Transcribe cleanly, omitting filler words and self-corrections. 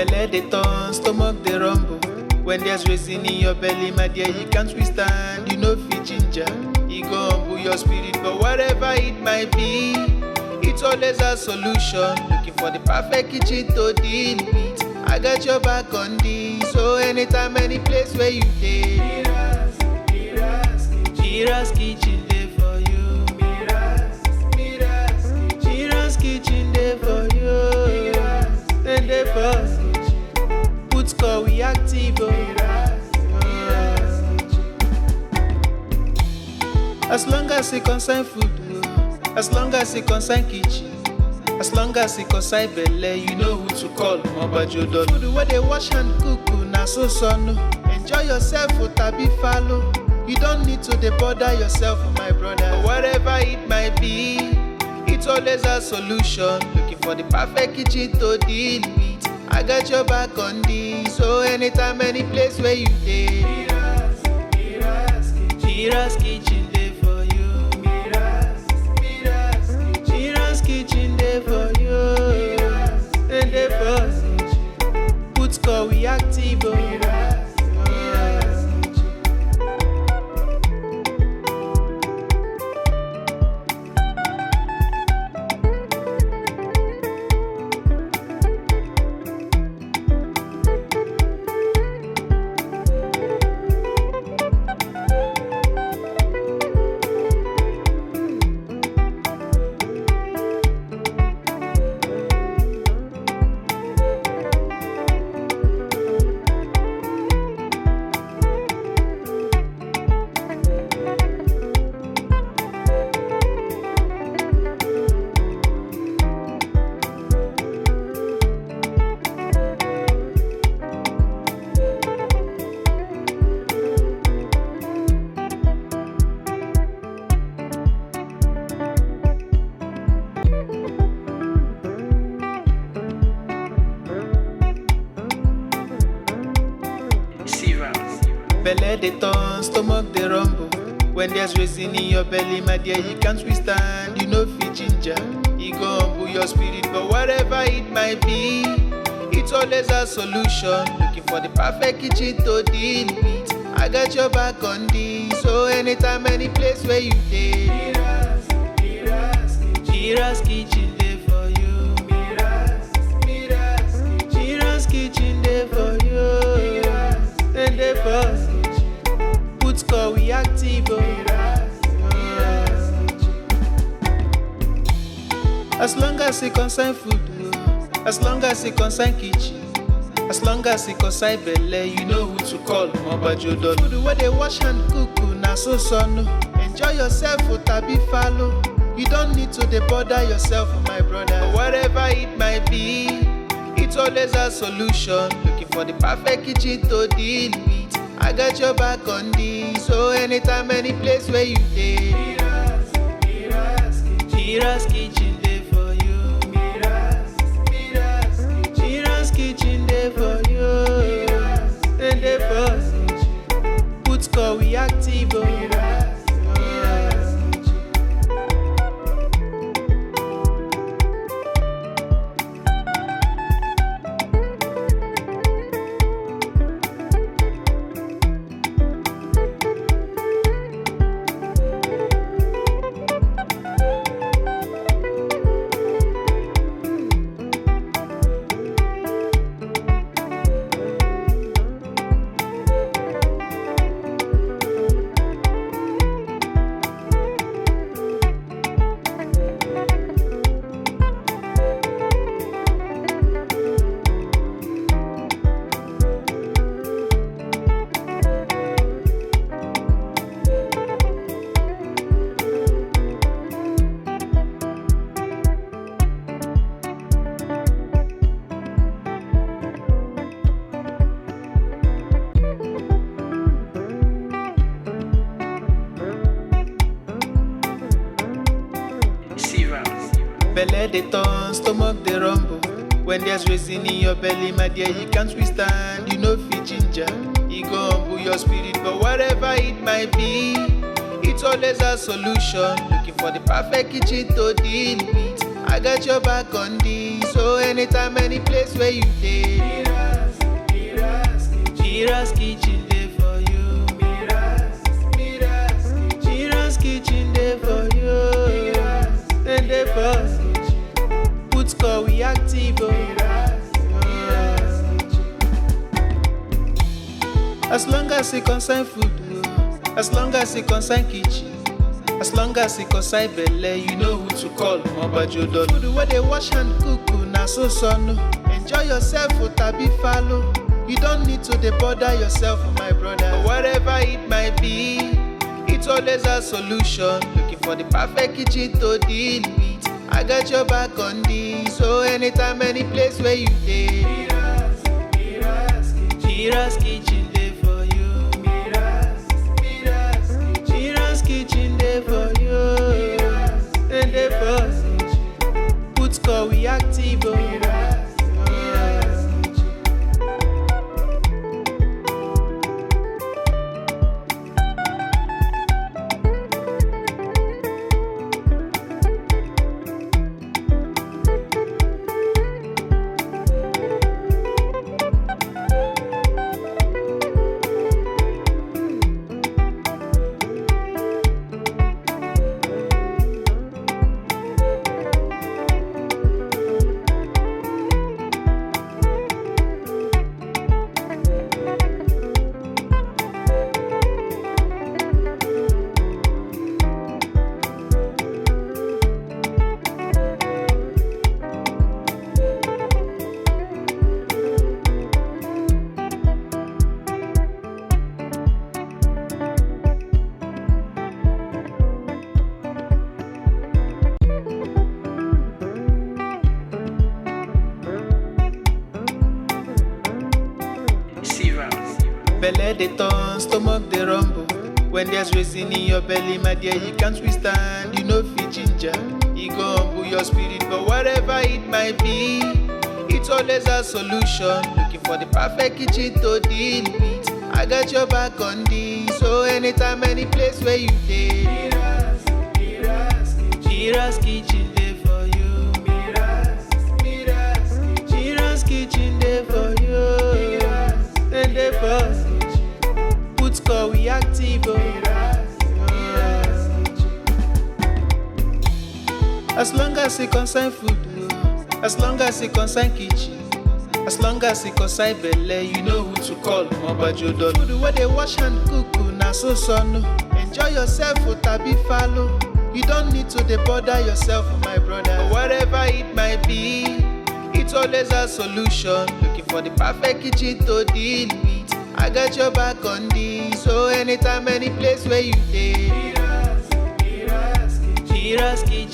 Belle dey turn, stomach dey rumble. When there's reason in your belly, my dear, you can't withstand. You know fit ginger, it go humble your spirit. But whatever it might be, it's always a solution. Looking for the perfect kitchen to deal with. I got your back on this. So anytime, any place where you dey, MIRA'S kitchen dey for you. MIRA'S kitchen dey for you. Then dey for put score we active. As long as it concern food, as long as it concern kitchen, as long as it concern belle, you know who to call. Mobajodo food where they wash and cook, na so no. Enjoy yourself, tabi follow. You don't need to bother yourself, my brother. But whatever it might be, it's always a solution. Looking for the perfect kitchen to deal with. I got your back on this. So anytime, any place where you dey, MIRA'S kitchen dey for you. MIRA'S kitchen dey for you. And dey for put score we active. Belle dey turn, stomach dey rumble. When there's reason in your belly, my dear, you can't withstand. You know fit ginger, it go humble your spirit. But whatever it might be, it's always a solution. Looking for the perfect kitchen to deal with. I got your back on this. So anytime, any place where you dey, MIRA'S kitchen dey for you. MIRA'S kitchen dey for you. And dey for put score we active. As long as it concern food, as long as it concern kitchen, as long as it concern belle, you know who to call. Mobajodo food where they wash and cook, na so no. Enjoy yourself, tabi follow. You don't need to bother yourself, my brother. But whatever it might be, it's always a solution. Looking for the perfect kitchen to deal with. I got your back on this. So anytime, any place where you dey, MIRA'S kitchen dey for you. MIRA'S kitchen dey for you. And dey for put score we active. Belle dey turn, stomach dey rumble. When there's reason in your belly, my dear, you can't withstand. You know fit ginger, it go humble your spirit. But whatever it might be, it's always a solution. Looking for the perfect kitchen to deal with. I got your back on this. So So anytime, any place where you dey, MIRA'S kitchen dey for you. MIRA'S kitchen dey for you. And dey for put call we active. As long as it concern food, as long as it concern kitchen, as long as it concern belle, you know who to call. Mobajodo. Food where they wash and cook, na so no. Enjoy yourself, tabi follow. You don't need to bother yourself, my brother. Whatever it might be, it's always a solution. Looking for the perfect kitchen to deal with. I got your back on this. So anytime, any place where you dey, MIRA'S kitchen dey for you. MIRA'S kitchen dey for you. And dey for put call we active. Belle dey turn, stomach dey rumble. When there's reason in your belly, my dear, you can't withstand. You know fit ginger, e go humble your spirit. But whatever it might be, it's always a solution. Looking for the perfect kitchen to deal with. I got your back on this. So anytime, any place where you dey, MIRA'S kitchen dey for you. MIRA'S kitchen dey for you. And dey for put call we active. As long as it concern food, as long as it concern kitchen, as long as it concern belle, you know who to call. Mobajodo. Food where they wash and cook, na so no. Enjoy yourself, tabi follow. You don't need to bother yourself, my brother. Whatever it might be, it's always a solution. Looking for the perfect kitchen to deal with. I got your back on this. So anytime, any place where you dey, MIRA'S kitchen.